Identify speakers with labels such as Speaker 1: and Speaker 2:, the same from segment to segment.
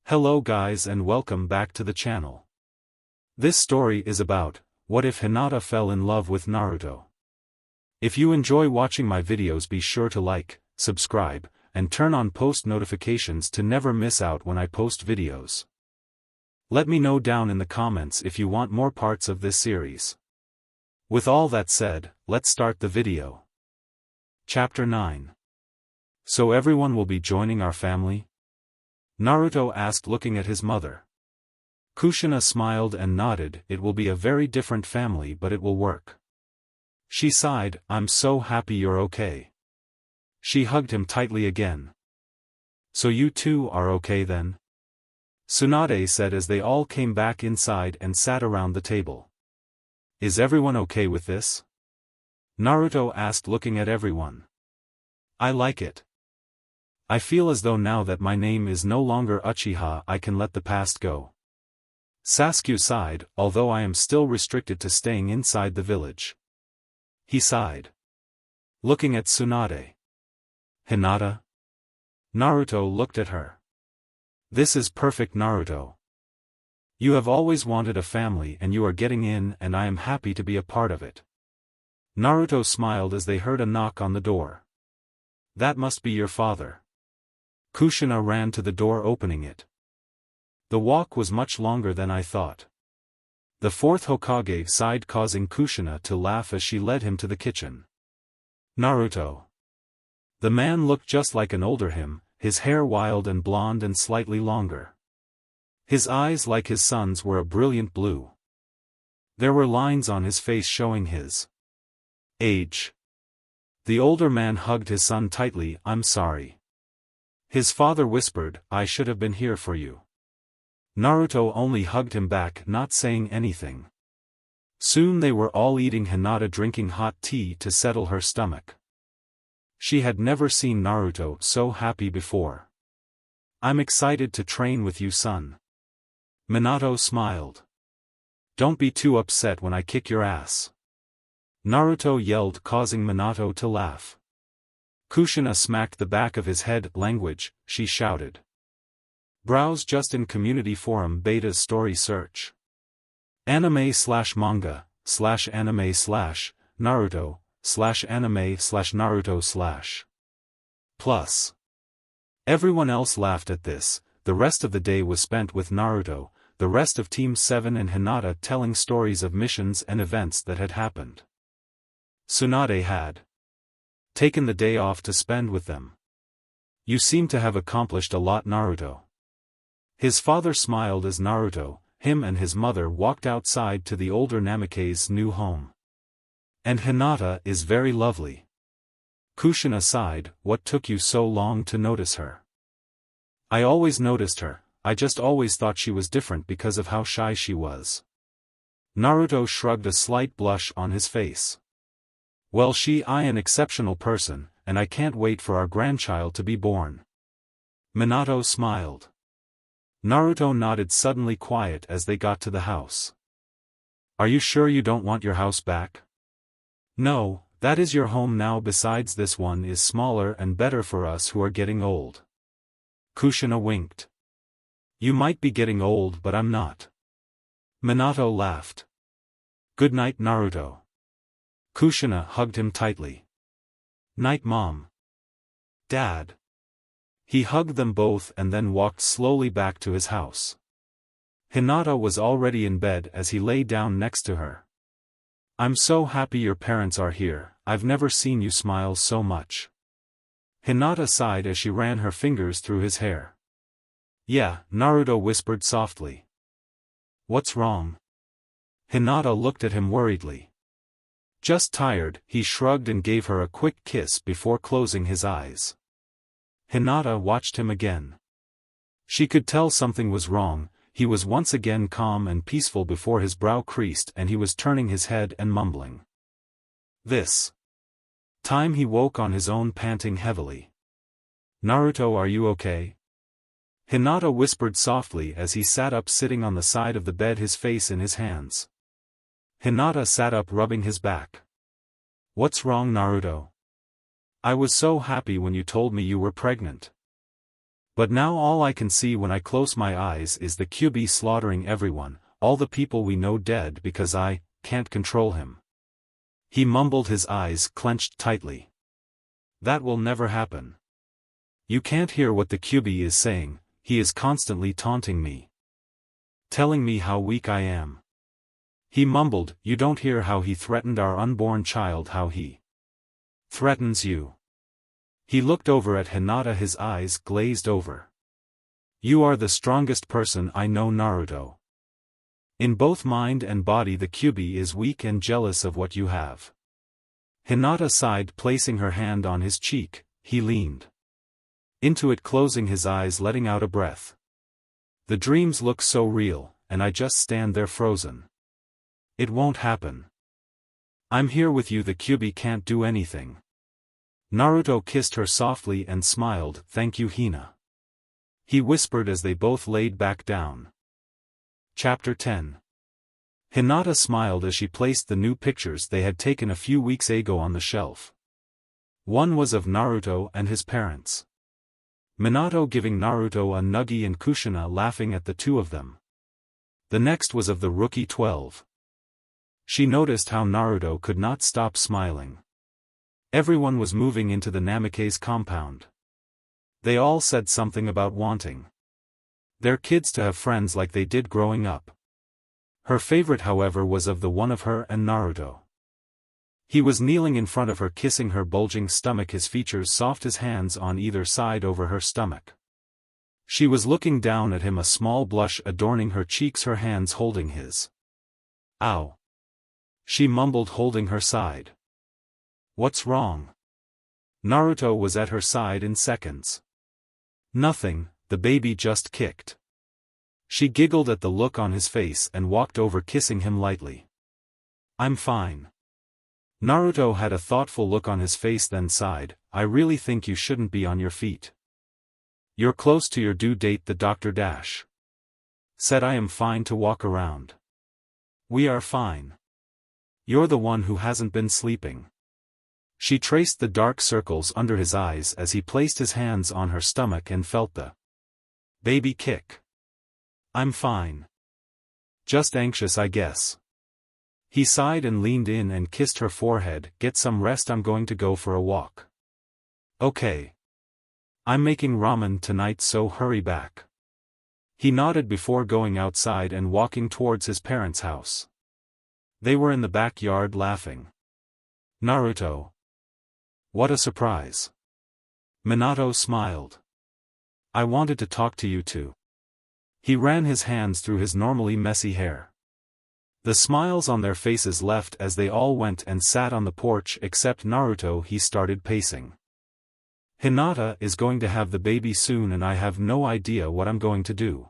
Speaker 1: Hello guys and welcome back to the channel. This story is about, what if Hinata fell in love with Naruto? If you enjoy watching my videos, be sure to like, subscribe, and turn on post notifications to never miss out when I post videos. Let me know down in the comments if you want more parts of this series. With all that said, let's start the video. Chapter 9. So everyone will be joining our family? Naruto asked, looking at his mother. Kushina smiled and nodded. It will be a very different family, but it will work. She sighed, I'm so happy you're okay. She hugged him tightly again. So you two are okay then? Tsunade said as they all came back inside and sat around the table. Is everyone okay with this? Naruto asked, looking at everyone. I like it. I feel as though now that my name is no longer Uchiha, I can let the past go. Sasuke sighed, although I am still restricted to staying inside the village. He sighed. Looking at Tsunade. Hinata? Naruto looked at her. This is perfect, Naruto. You have always wanted a family and you are getting in, and I am happy to be a part of it. Naruto smiled as they heard a knock on the door. That must be your father. Kushina ran to the door, opening it. The walk was much longer than I thought. The fourth Hokage sighed, causing Kushina to laugh as she led him to the kitchen. Naruto. The man looked just like an older him, his hair wild and blonde and slightly longer. His eyes, like his son's, were a brilliant blue. There were lines on his face showing his age. The older man hugged his son tightly. I'm sorry. His father whispered, I should have been here for you. Naruto only hugged him back, not saying anything. Soon they were all eating, Hinata drinking hot tea to settle her stomach. She had never seen Naruto so happy before. I'm excited to train with you, son. Minato smiled. Don't be too upset when I kick your ass. Naruto yelled, causing Minato to laugh. Kushina smacked the back of his head. Language, she shouted. Browse just in community forum beta's story search. Anime/manga/anime/Naruto/anime/Naruto/. Plus. Everyone else laughed at this. The rest of the day was spent with Naruto, the rest of Team 7 and Hinata telling stories of missions and events that had happened. Tsunade had taken the day off to spend with them. You seem to have accomplished a lot, Naruto. His father smiled as Naruto, him and his mother walked outside to the older Namake's new home. And Hinata is very lovely. Kushina sighed, what took you so long to notice her? I always noticed her, I just always thought she was different because of how shy she was. Naruto shrugged, a slight blush on his face. Well, I an exceptional person, and I can't wait for our grandchild to be born. Minato smiled. Naruto nodded, suddenly quiet as they got to the house. Are you sure you don't want your house back? No, that is your home now, besides this one is smaller and better for us who are getting old. Kushina winked. You might be getting old, but I'm not. Minato laughed. Good night, Naruto. Kushina hugged him tightly. Night, Mom. Dad. He hugged them both and then walked slowly back to his house. Hinata was already in bed as he lay down next to her. I'm so happy your parents are here, I've never seen you smile so much. Hinata sighed as she ran her fingers through his hair. Yeah, Naruto whispered softly. What's wrong? Hinata looked at him worriedly. Just tired, he shrugged and gave her a quick kiss before closing his eyes. Hinata watched him again. She could tell something was wrong. He was once again calm and peaceful before his brow creased and he was turning his head and mumbling. This time he woke on his own, panting heavily. Naruto, are you okay? Hinata whispered softly as he sat up, sitting on the side of the bed, his face in his hands. Hinata sat up, rubbing his back. What's wrong, Naruto? I was so happy when you told me you were pregnant. But now all I can see when I close my eyes is the Kyuubi slaughtering everyone, all the people we know dead because I can't control him. He mumbled, his eyes clenched tightly. That will never happen. You can't hear what the Kyuubi is saying, he is constantly taunting me. Telling me how weak I am. He mumbled, you don't hear how he threatened our unborn child, how he threatens you. He looked over at Hinata, his eyes glazed over. You are the strongest person I know, Naruto. In both mind and body the Kyuubi is weak and jealous of what you have. Hinata sighed, placing her hand on his cheek. He leaned into it, closing his eyes, letting out a breath. The dreams look so real, and I just stand there frozen. It won't happen. I'm here with you, the Kyuubi can't do anything. Naruto kissed her softly and smiled. Thank you, Hina. He whispered as they both laid back down. Chapter 10. Hinata smiled as she placed the new pictures they had taken a few weeks ago on the shelf. One was of Naruto and his parents. Minato giving Naruto a nuggie and Kushina laughing at the two of them. The next was of the rookie 12. She noticed how Naruto could not stop smiling. Everyone was moving into the Namikaze compound. They all said something about wanting their kids to have friends like they did growing up. Her favorite, however, was of the one of her and Naruto. He was kneeling in front of her, kissing her bulging stomach, his features soft, his hands on either side over her stomach. She was looking down at him, a small blush adorning her cheeks, her hands holding his. Ow! She mumbled, holding her side. What's wrong? Naruto was at her side in seconds. Nothing, the baby just kicked. She giggled at the look on his face and walked over, kissing him lightly. I'm fine. Naruto had a thoughtful look on his face, then sighed, I really think you shouldn't be on your feet. You're close to your due date, the doctor said. I am fine to walk around. We are fine. You're the one who hasn't been sleeping. She traced the dark circles under his eyes as he placed his hands on her stomach and felt the baby kick. I'm fine. Just anxious, I guess. He sighed and leaned in and kissed her forehead. Get some rest, I'm going to go for a walk. Okay. I'm making ramen tonight, so hurry back. He nodded before going outside and walking towards his parents' house. They were in the backyard laughing. Naruto. What a surprise. Minato smiled. I wanted to talk to you too. He ran his hands through his normally messy hair. The smiles on their faces left as they all went and sat on the porch except Naruto. He started pacing. Hinata is going to have the baby soon and I have no idea what I'm going to do.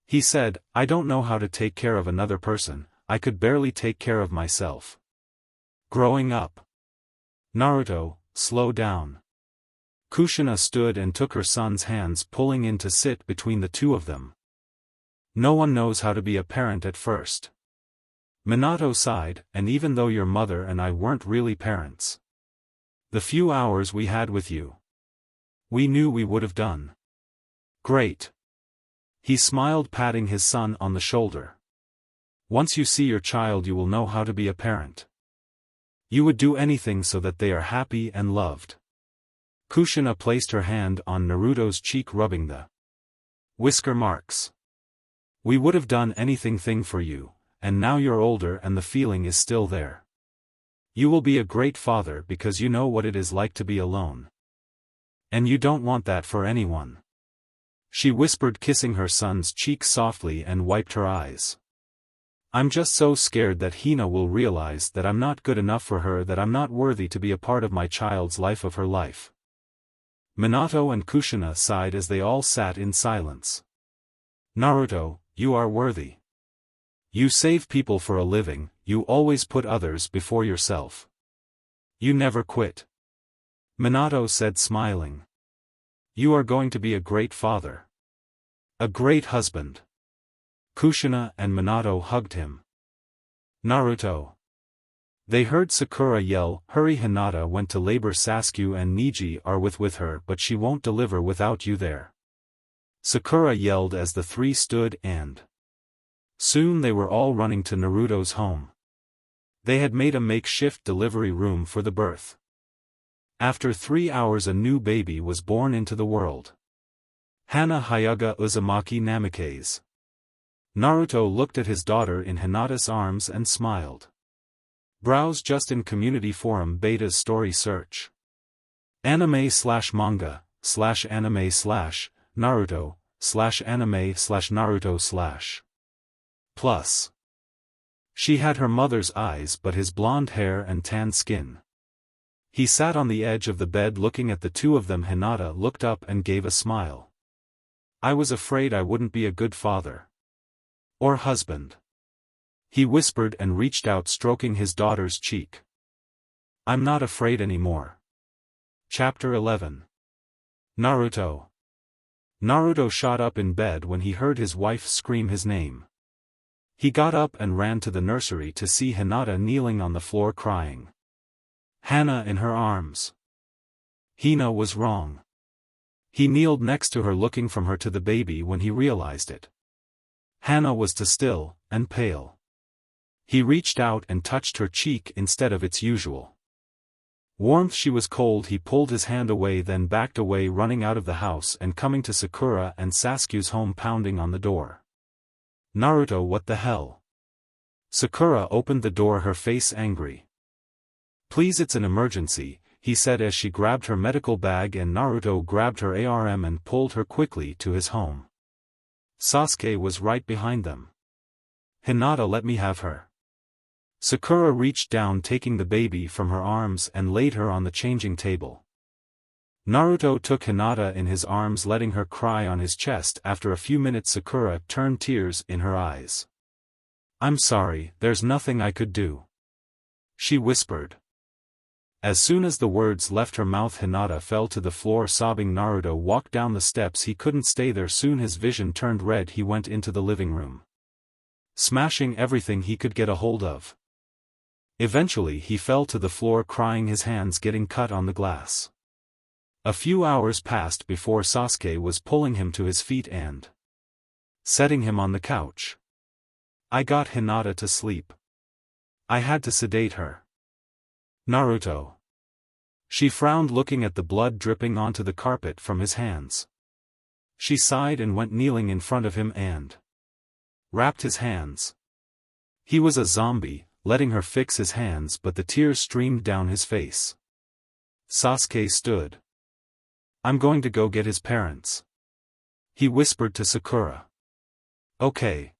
Speaker 1: He said, I don't know how to take care of another person, I could barely take care of myself. Growing up. Naruto, slow down. Kushina stood and took her son's hands, pulling in to sit between the two of them. No one knows how to be a parent at first. Minato sighed, and even though your mother and I weren't really parents. The few hours we had with you. We knew we would have done great. He smiled, patting his son on the shoulder. Once you see your child you will know how to be a parent. You would do anything so that they are happy and loved. Kushina placed her hand on Naruto's cheek, rubbing the whisker marks. We would have done anything for you, and now you're older and the feeling is still there. You will be a great father because you know what it is like to be alone. And you don't want that for anyone. She whispered, kissing her son's cheek softly, and wiped her eyes. I'm just so scared that Hina will realize that I'm not good enough for her, that I'm not worthy to be a part of my child's life, of her life. Minato and Kushina sighed as they all sat in silence. Naruto, you are worthy. You save people for a living, you always put others before yourself. You never quit. Minato said, smiling. You are going to be a great father. A great husband. Kushina and Minato hugged him. Naruto. They heard Sakura yell, hurry, Hinata went to labor, Sasuke and Neji are with her, but she won't deliver without you there. Sakura yelled as the three stood and soon they were all running to Naruto's home. They had made a makeshift delivery room for the birth. After 3 hours a new baby was born into the world. Hana Hyuga Uzumaki Namikaze. Naruto looked at his daughter in Hinata's arms and smiled. Browse just in community forum Beta's story search. Anime/manga/anime/Naruto/anime/Naruto/. Plus. She had her mother's eyes but his blonde hair and tan skin. He sat on the edge of the bed looking at the two of them. Hinata looked up and gave a smile. I was afraid I wouldn't be a good father. Or husband. He whispered and reached out stroking his daughter's cheek. I'm not afraid anymore. Chapter 11. Naruto. Naruto shot up in bed when he heard his wife scream his name. He got up and ran to the nursery to see Hinata kneeling on the floor crying. Hana in her arms. Hina was wrong. He kneeled next to her looking from her to the baby when he realized it. Hana was too still and pale. He reached out and touched her cheek instead of its usual warmth. She was cold. He pulled his hand away then backed away running out of the house and coming to Sakura and Sasuke's home pounding on the door. Naruto, what the hell? Sakura opened the door, her face angry. Please, it's an emergency, he said as she grabbed her medical bag and Naruto grabbed her ARM and pulled her quickly to his home. Sasuke was right behind them. Hinata, let me have her. Sakura reached down taking the baby from her arms and laid her on the changing table. Naruto took Hinata in his arms letting her cry on his chest. After a few minutes Sakura turned tears in her eyes. I'm sorry, there's nothing I could do. She whispered. As soon as the words left her mouth Hinata fell to the floor sobbing. Naruto walked down the steps. He couldn't stay there. Soon his vision turned red. He went into the living room, smashing everything he could get a hold of. Eventually he fell to the floor crying, his hands getting cut on the glass. A few hours passed before Sasuke was pulling him to his feet and setting him on the couch. I got Hinata to sleep. I had to sedate her. Naruto. She frowned looking at the blood dripping onto the carpet from his hands. She sighed and went kneeling in front of him and wrapped his hands. He was a zombie, letting her fix his hands but the tears streamed down his face. Sasuke stood. I'm going to go get his parents. He whispered to Sakura. Okay.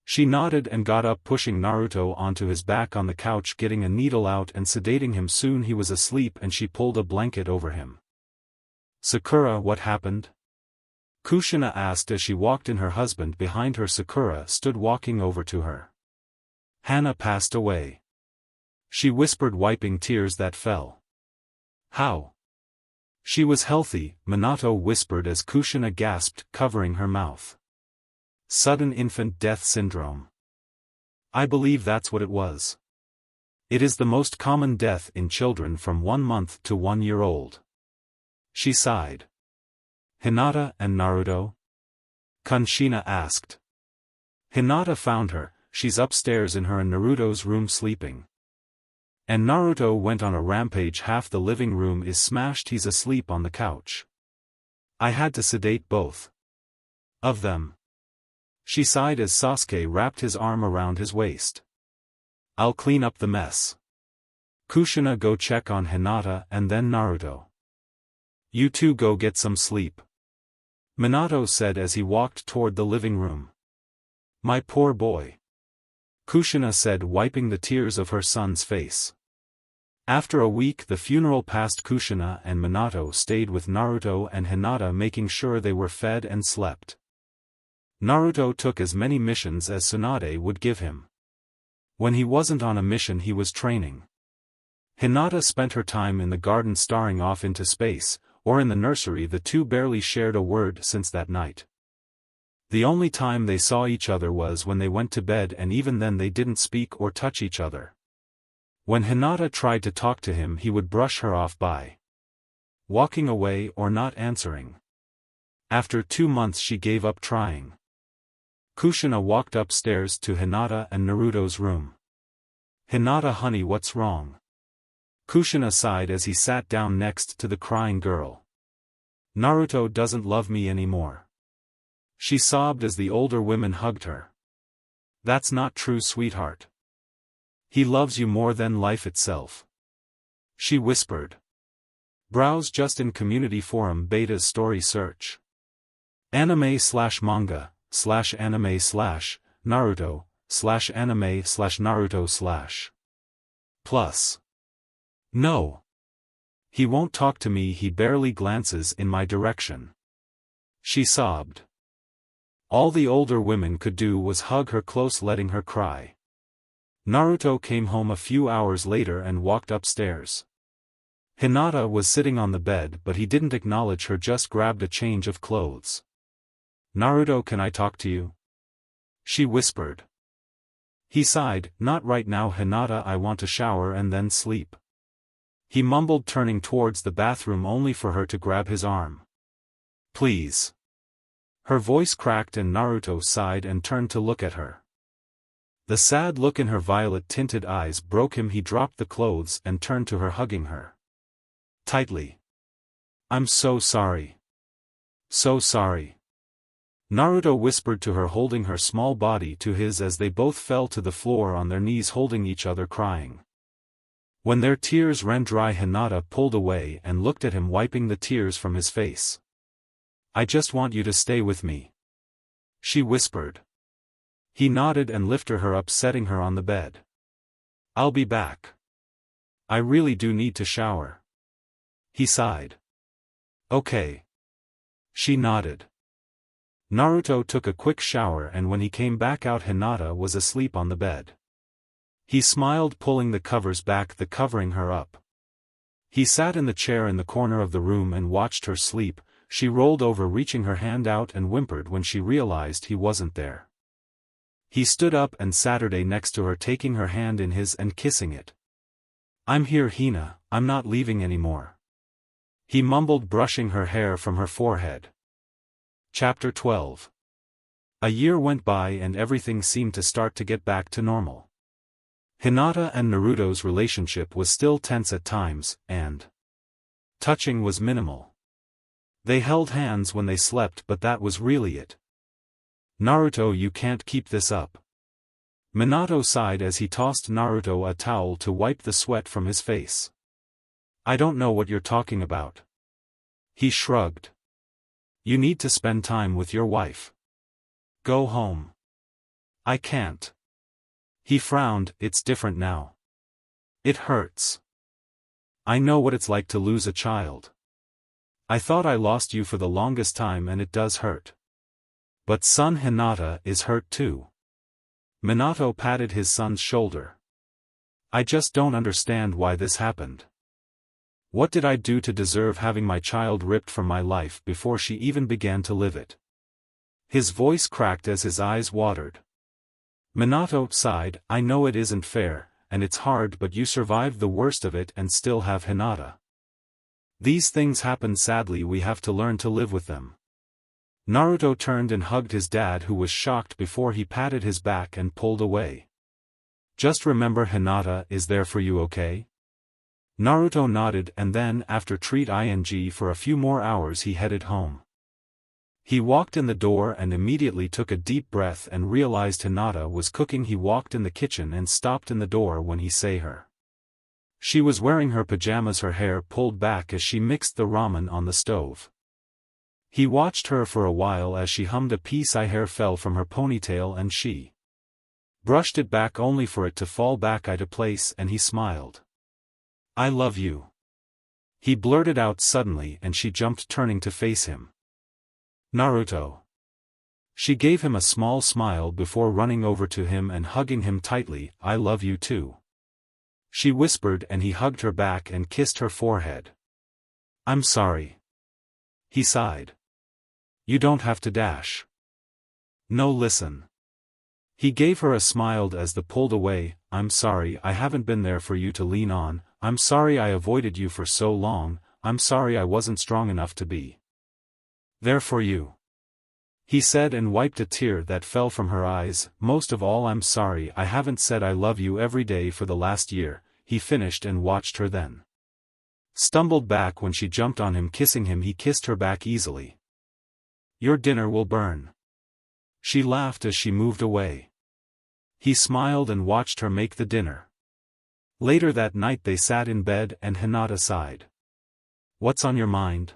Speaker 1: She nodded and got up pushing Naruto onto his back on the couch getting a needle out and sedating him. Soon he was asleep and she pulled a blanket over him. Sakura, what happened? Kushina asked as she walked in. Her husband behind her. Sakura stood walking over to her. Hana passed away. She whispered wiping tears that fell. How? She was healthy, Minato whispered as Kushina gasped, covering her mouth. Sudden infant death syndrome. I believe that's what it was. It is the most common death in children from 1 month to 1 year old. She sighed. Hinata and Naruto? Kushina asked. Hinata found her, she's upstairs in her and Naruto's room sleeping. And Naruto went on a rampage. Half the living room is smashed. He's asleep on the couch. I had to sedate both of them. She sighed as Sasuke wrapped his arm around his waist. I'll clean up the mess. Kushina, go check on Hinata and then Naruto. You two go get some sleep. Minato said as he walked toward the living room. My poor boy. Kushina said wiping the tears of her son's face. After a week the funeral passed. Kushina and Minato stayed with Naruto and Hinata making sure they were fed and slept. Naruto took as many missions as Tsunade would give him. When he wasn't on a mission he was training. Hinata spent her time in the garden staring off into space, or in the nursery. The two barely shared a word since that night. The only time they saw each other was when they went to bed, and even then they didn't speak or touch each other. When Hinata tried to talk to him he would brush her off by walking away or not answering. After 2 months she gave up trying. Kushina walked upstairs to Hinata and Naruto's room. "Hinata honey, what's wrong?" Kushina sighed as he sat down next to the crying girl. "Naruto doesn't love me anymore." She sobbed as the older women hugged her. "That's not true, sweetheart. He loves you more than life itself," she whispered. Browse just in community forum beta story search. Anime/manga/anime/Naruto/anime/Naruto/. Plus. No. He won't talk to me, he barely glances in my direction. She sobbed. All the older women could do was hug her close, letting her cry. Naruto came home a few hours later and walked upstairs. Hinata was sitting on the bed, but he didn't acknowledge her, just grabbed a change of clothes. "Naruto, can I talk to you?" she whispered. He sighed, "Not right now, Hinata, I want to shower and then sleep." He mumbled, turning towards the bathroom only for her to grab his arm. "Please." Her voice cracked and Naruto sighed and turned to look at her. The sad look in her violet-tinted eyes broke him. He dropped the clothes and turned to her, hugging her tightly. "I'm so sorry. So sorry." Naruto whispered to her, holding her small body to his as they both fell to the floor on their knees, holding each other, crying. When their tears ran dry, Hinata pulled away and looked at him, wiping the tears from his face. "I just want you to stay with me," she whispered. He nodded and lifted her up, setting her on the bed. "I'll be back. I really do need to shower." He sighed. "Okay." She nodded. Naruto took a quick shower, and when he came back out, Hinata was asleep on the bed. He smiled, pulling the covers back, the covering her up. He sat in the chair in the corner of the room and watched her sleep. She rolled over, reaching her hand out, and whimpered when she realized he wasn't there. He stood up and sat next to her, taking her hand in his and kissing it. "I'm here, Hina, I'm not leaving anymore," he mumbled, brushing her hair from her forehead. Chapter 12. A year went by and everything seemed to start to get back to normal. Hinata and Naruto's relationship was still tense at times, and touching was minimal. They held hands when they slept, but that was really it. "Naruto, you can't keep this up." Minato sighed as he tossed Naruto a towel to wipe the sweat from his face. "I don't know what you're talking about." He shrugged. "You need to spend time with your wife. Go home." "I can't." He frowned. "It's different now. It hurts. I know what it's like to lose a child. I thought I lost you for the longest time, and it does hurt. But son, Hinata is hurt too." Minato patted his son's shoulder. "I just don't understand why this happened. What did I do to deserve having my child ripped from my life before she even began to live it?" His voice cracked as his eyes watered. Minato sighed. "I know it isn't fair, and it's hard, but you survived the worst of it and still have Hinata. These things happen, sadly, we have to learn to live with them." Naruto turned and hugged his dad, who was shocked before he patted his back and pulled away. "Just remember, Hinata is there for you, okay?" Naruto nodded, and then, after treat ing for a few more hours, he headed home. He walked in the door and immediately took a deep breath and realized Hinata was cooking. He walked in the kitchen and stopped in the door when he saw her. She was wearing her pajamas, her hair pulled back as she mixed the ramen on the stove. He watched her for a while as she hummed a piece. Hair fell from her ponytail and she brushed it back only for it to fall back into place, and he smiled. "I love you," he blurted out suddenly, and she jumped, turning to face him. "Naruto." She gave him a small smile before running over to him and hugging him tightly. "I love you too," she whispered, and he hugged her back and kissed her forehead. "I'm sorry," he sighed. "You don't have to dash." "No, listen." He gave her a smile as they pulled away. "I'm sorry I haven't been there for you to lean on. I'm sorry I avoided you for so long. I'm sorry I wasn't strong enough to be They're for you," he said and wiped a tear that fell from her eyes. "Most of all, I'm sorry I haven't said I love you every day for the last year," he finished and watched her then. Stumbled back when she jumped on him, kissing him. He kissed her back easily. "Your dinner will burn." She laughed as she moved away. He smiled and watched her make the dinner. Later that night they sat in bed and Hinata sighed. "What's on your mind?"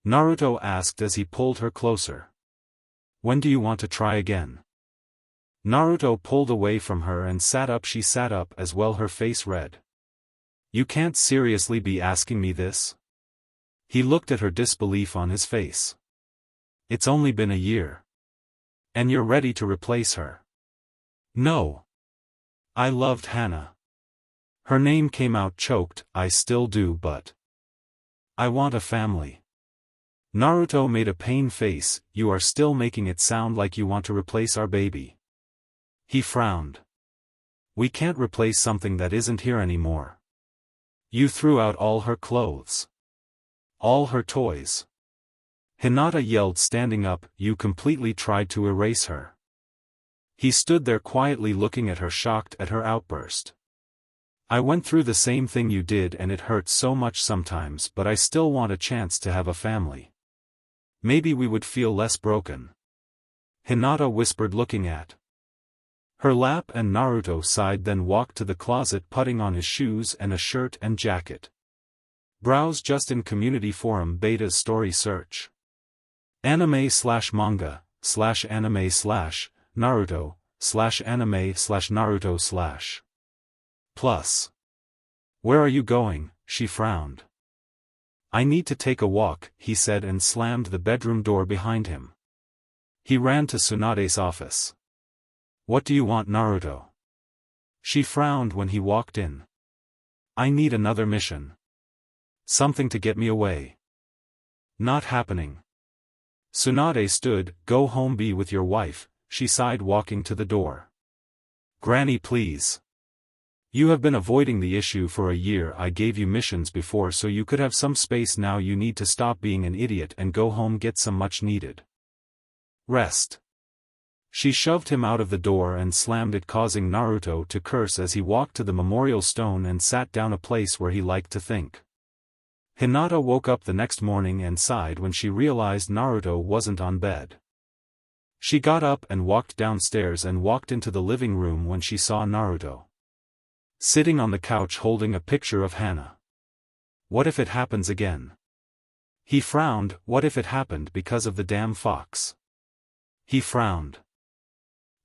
Speaker 1: Naruto asked as he pulled her closer. "When do you want to try again?" Naruto pulled away from her and sat up. She sat up as well, her face red. "You can't seriously be asking me this?" He looked at her, disbelief on his face. "It's only been a year. And you're ready to replace her?" "No. I loved Hana." Her name came out choked. "I still do, but I want a family." Naruto made a pain face. "You are still making it sound like you want to replace our baby." He frowned. "We can't replace something that isn't here anymore. You threw out all her clothes. All her toys." Hinata yelled, standing up. "You completely tried to erase her." He stood there quietly looking at her, shocked at her outburst. "I went through the same thing you did and it hurts so much sometimes, but I still want a chance to have a family. Maybe we would feel less broken." Hinata whispered, looking at her lap, and Naruto sighed, then walked to the closet, putting on his shoes and a shirt and jacket. Browse just in community forum beta's story search. Anime/manga/anime/Naruto/anime/Naruto/. Plus. "Where are you going?" she frowned. "I need to take a walk," he said and slammed the bedroom door behind him. He ran to Tsunade's office. "What do you want, Naruto?" She frowned when he walked in. "I need another mission. Something to get me away." "Not happening." Tsunade stood. "Go home, be with your wife," she sighed, walking to the door. "Granny, please. You have been avoiding the issue for a year. I gave you missions before so you could have some space. Now you need to stop being an idiot and go home, get some much needed rest." She shoved him out of the door and slammed it, causing Naruto to curse as he walked to the memorial stone and sat down, a place where he liked to think. Hinata woke up the next morning and sighed when she realized Naruto wasn't on bed. She got up and walked downstairs and walked into the living room when she saw Naruto sitting on the couch holding a picture of Hana. What if it happens again? He frowned. What if it happened because of the damn fox? He frowned.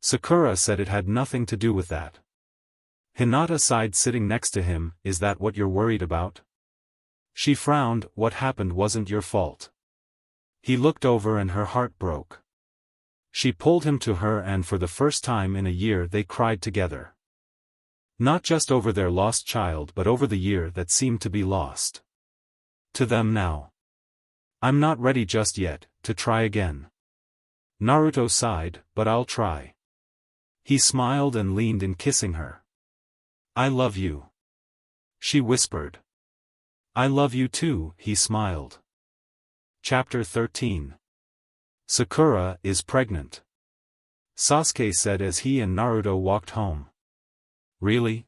Speaker 1: Sakura said it had nothing to do with that. Hinata sighed, sitting next to him. "Is that what you're worried about?" She frowned. "What happened wasn't your fault." He looked over and her heart broke. She pulled him to her and for the first time in a year they cried together. Not just over their lost child but over the year that seemed to be lost to them now. "I'm not ready just yet to try again." Naruto sighed, "But I'll try." He smiled and leaned in, kissing her. "I love you," she whispered. "I love you too," he smiled. Chapter 13. Sakura is pregnant. Sasuke said as he and Naruto walked home. "Really?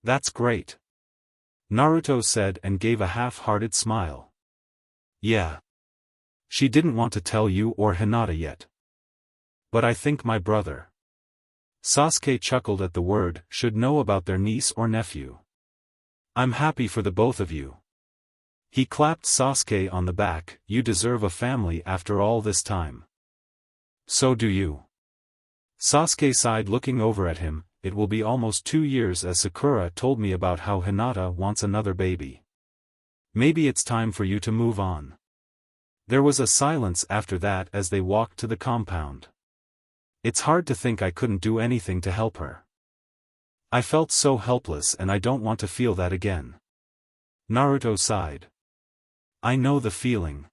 Speaker 1: That's great," Naruto said and gave a half-hearted smile. "Yeah. She didn't want to tell you or Hinata yet. But I think my brother," Sasuke chuckled at the word, "should know about their niece or nephew. I'm happy for the both of you." He clapped Sasuke on the back. "You deserve a family after all this time." "So do you." Sasuke sighed, looking over at him. "It will be almost 2 years as Sakura told me about how Hinata wants another baby. Maybe it's time for you to move on." There was a silence after that as they walked to the compound. "It's hard to think I couldn't do anything to help her. I felt so helpless and I don't want to feel that again." Naruto sighed. "I know the feeling.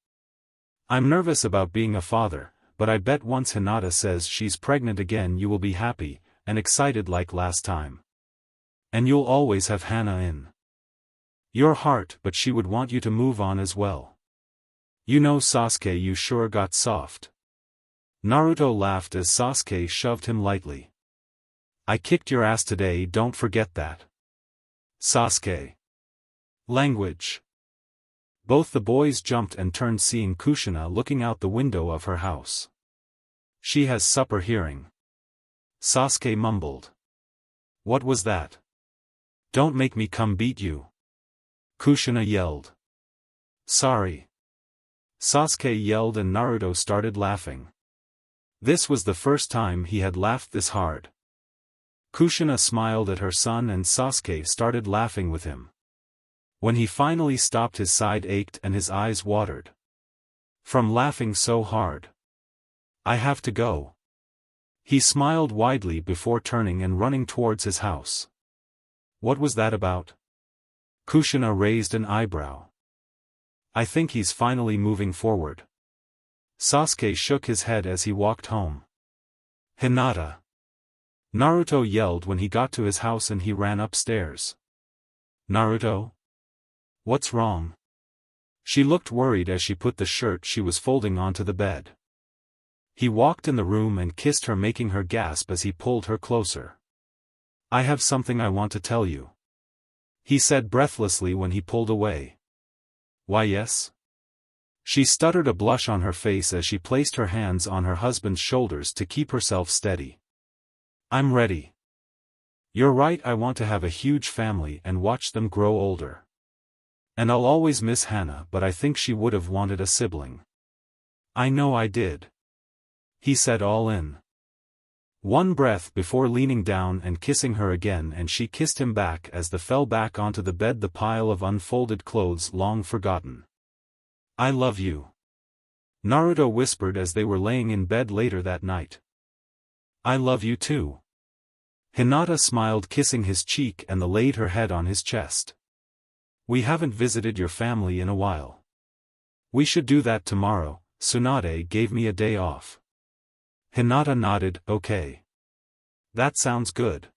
Speaker 1: I'm nervous about being a father, but I bet once Hinata says she's pregnant again you will be happy and excited like last time. And you'll always have Hana in your heart, but she would want you to move on as well. You know Sasuke, you sure got soft. Naruto laughed as Sasuke shoved him lightly. I kicked your ass today, don't forget that. Sasuke. Language. Both the boys jumped and turned, seeing Kushina looking out the window of her house. She has supper hearing. Sasuke mumbled. What was that? Don't make me come beat you. Kushina yelled. Sorry. Sasuke yelled and Naruto started laughing. This was the first time he had laughed this hard. Kushina smiled at her son and Sasuke started laughing with him. When he finally stopped, his side ached and his eyes watered. From laughing so hard. I have to go. He smiled widely before turning and running towards his house. What was that about? Kushina raised an eyebrow. I think he's finally moving forward. Sasuke shook his head as he walked home. Hinata. Naruto yelled when he got to his house and he ran upstairs. Naruto? What's wrong? She looked worried as she put the shirt she was folding onto the bed. He walked in the room and kissed her, making her gasp as he pulled her closer. I have something I want to tell you. He said breathlessly when he pulled away. Why, yes? She stuttered, a blush on her face as she placed her hands on her husband's shoulders to keep herself steady. I'm ready. You're right, I want to have a huge family and watch them grow older. And I'll always miss Hannah, but I think she would have wanted a sibling. I know I did. He said, all in one breath before leaning down and kissing her again, and she kissed him back as they fell back onto the bed, the pile of unfolded clothes long forgotten. I love you. Naruto whispered as they were laying in bed later that night. I love you too. Hinata smiled, kissing his cheek, and laid her head on his chest. We haven't visited your family in a while. We should do that tomorrow. Tsunade gave me a day off. Hinata nodded, okay. That sounds good.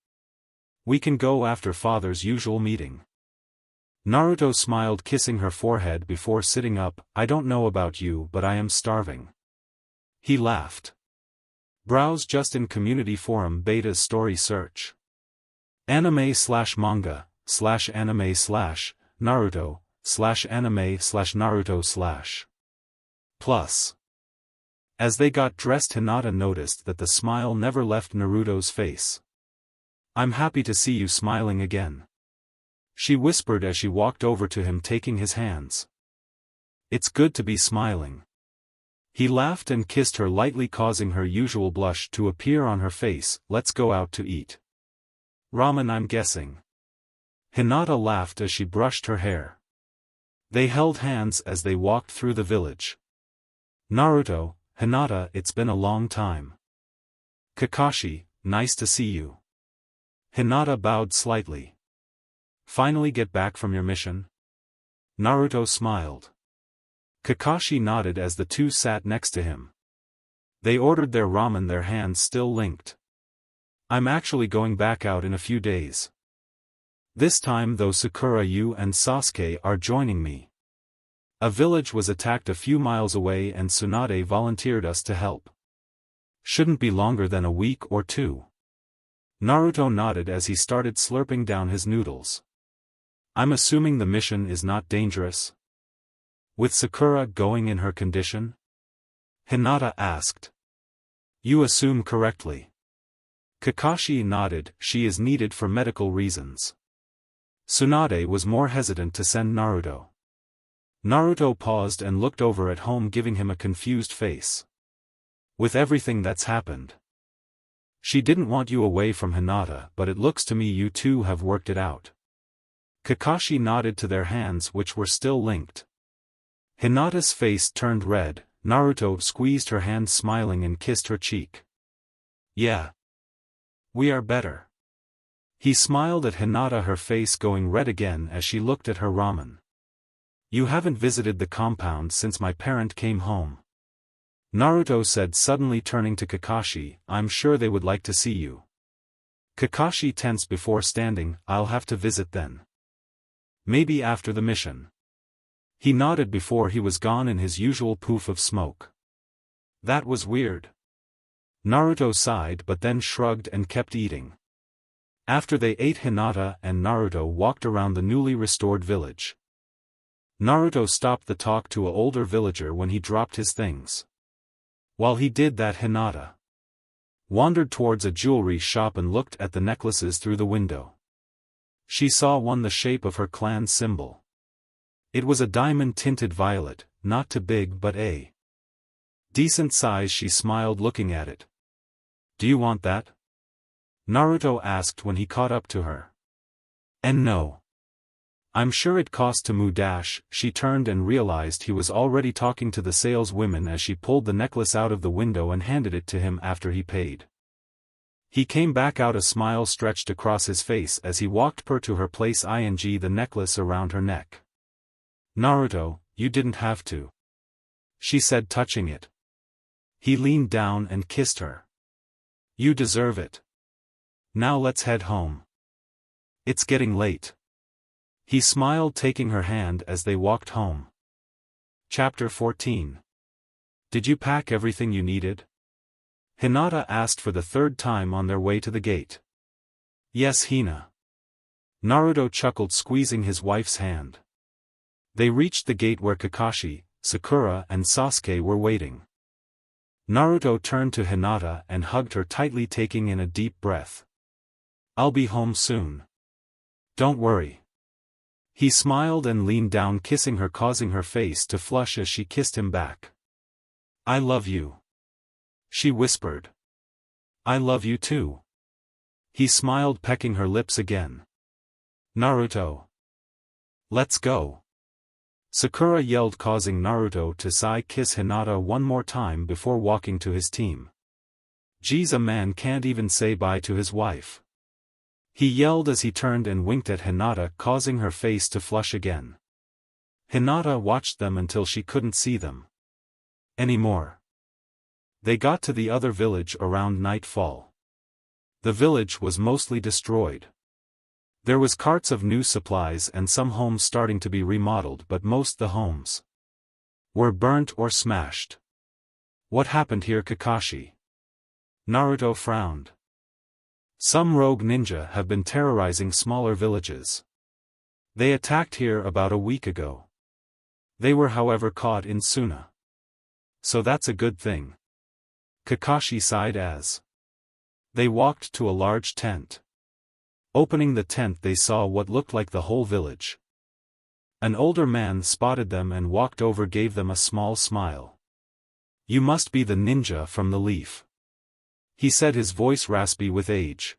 Speaker 1: We can go after father's usual meeting. Naruto smiled, kissing her forehead before sitting up. I don't know about you, but I am starving. He laughed. Browse just in community forum beta's story search. anime/manga/anime/Naruto/anime/Naruto/. Plus. As they got dressed, Hinata noticed that the smile never left Naruto's face. I'm happy to see you smiling again. She whispered as she walked over to him, taking his hands. It's good to be smiling. He laughed and kissed her lightly, causing her usual blush to appear on her face. Let's go out to eat. Ramen, I'm guessing. Hinata laughed as she brushed her hair. They held hands as they walked through the village. Naruto, Hinata, it's been a long time. Kakashi, nice to see you. Hinata bowed slightly. Finally get back from your mission? Naruto smiled. Kakashi nodded as the two sat next to him. They ordered their ramen, their hands still linked. I'm actually going back out in a few days. This time though, Sakura, you and Sasuke are joining me. A village was attacked a few miles away and Tsunade volunteered us to help. Shouldn't be longer than a week or two. Naruto nodded as he started slurping down his noodles. I'm assuming the mission is not dangerous? With Sakura going in her condition? Hinata asked. You assume correctly. Kakashi nodded, she is needed for medical reasons. Tsunade was more hesitant to send Naruto. Naruto paused and looked over at home, giving him a confused face. With everything that's happened. She didn't want you away from Hinata, but it looks to me you two have worked it out. Kakashi nodded to their hands, which were still linked. Hinata's face turned red. Naruto squeezed her hand, smiling, and kissed her cheek. Yeah. We are better. He smiled at Hinata, her face going red again as she looked at her ramen. You haven't visited the compound since my parent came home. Naruto said, suddenly turning to Kakashi. I'm sure they would like to see you. Kakashi tensed before standing. I'll have to visit then. Maybe after the mission. He nodded before he was gone in his usual poof of smoke. That was weird. Naruto sighed but then shrugged and kept eating. After they ate, Hinata and Naruto walked around the newly restored village. Naruto stopped the talk to an older villager when he dropped his things. While he did that, Hinata wandered towards a jewelry shop and looked at the necklaces through the window. She saw one the shape of her clan symbol. It was a diamond-tinted violet, not too big but a decent size. She smiled looking at it. "Do you want that?" Naruto asked when he caught up to her. "And no. I'm sure it cost to mu dash." She turned and realized he was already talking to the saleswomen as she pulled the necklace out of the window and handed it to him after he paid. He came back out, a smile stretched across his face as he walked per to her place, the necklace around her neck. "Naruto, you didn't have to," she said, touching it. He leaned down and kissed her. "You deserve it. Now let's head home. It's getting late." He smiled, taking her hand as they walked home. Chapter 14. Did you pack everything you needed? Hinata asked for the third time on their way to the gate. "Yes, Hina." Naruto chuckled, squeezing his wife's hand. They reached the gate where Kakashi, Sakura and Sasuke were waiting. Naruto turned to Hinata and hugged her tightly, taking in a deep breath. "I'll be home soon. Don't worry." He smiled and leaned down, kissing her, causing her face to flush as she kissed him back. "I love you," she whispered. "I love you too." He smiled, pecking her lips again. "Naruto. Let's go." Sakura yelled, causing Naruto to sigh, kiss Hinata one more time before walking to his team. "Geez, a man can't even say bye to his wife," he yelled as he turned and winked at Hinata, causing her face to flush again. Hinata watched them until she couldn't see them anymore. They got to the other village around nightfall. The village was mostly destroyed. There was carts of new supplies and some homes starting to be remodeled, but most the homes were burnt or smashed. "What happened here, Kakashi?" Naruto frowned. "Some rogue ninja have been terrorizing smaller villages. They attacked here about a week ago. They were however caught in Suna. So that's a good thing." Kakashi sighed as they walked to a large tent. Opening the tent, they saw what looked like the whole village. An older man spotted them and walked over, gave them a small smile. "You must be the ninja from the leaf," he said, his voice raspy with age.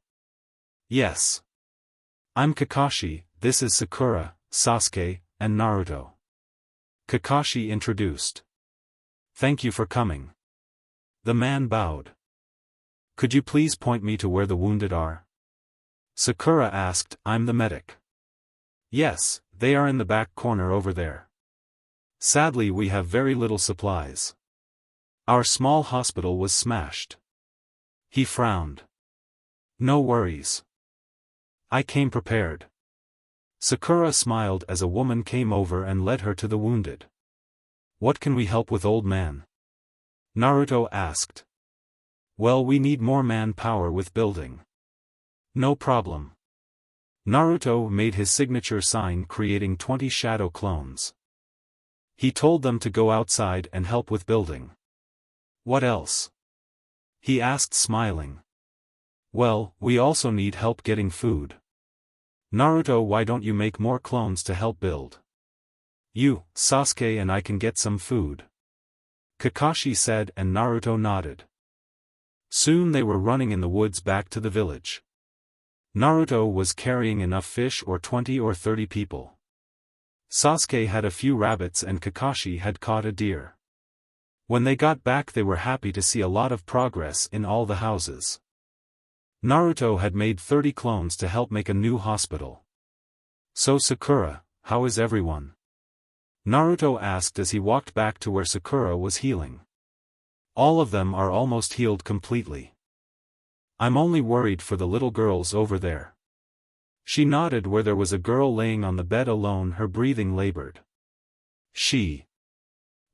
Speaker 1: "Yes. I'm Kakashi, this is Sakura, Sasuke, and Naruto," Kakashi introduced. "Thank you for coming." The man bowed. "Could you please point me to where the wounded are?" Sakura asked. "I'm the medic." "Yes, they are in the back corner over there. Sadly, we have very little supplies. Our small hospital was smashed." He frowned. "No worries. I came prepared." Sakura smiled as a woman came over and led her to the wounded. "What can we help with, old man?" Naruto asked. "Well, we need more manpower with building." "No problem." Naruto made his signature sign, creating 20 shadow clones. He told them to go outside and help with building. "What else?" he asked, smiling. "Well, we also need help getting food." "Naruto, why don't you make more clones to help build? You, Sasuke and I can get some food," Kakashi said, and Naruto nodded. Soon they were running in the woods back to the village. Naruto was carrying enough fish for 20 or 30 people. Sasuke had a few rabbits and Kakashi had caught a deer. When they got back, they were happy to see a lot of progress in all the houses. Naruto had made 30 clones to help make a new hospital. "So Sakura, how is everyone?" Naruto asked as he walked back to where Sakura was healing. "All of them are almost healed completely. I'm only worried for the little girls over there." She nodded where there was a girl laying on the bed alone, her breathing labored. She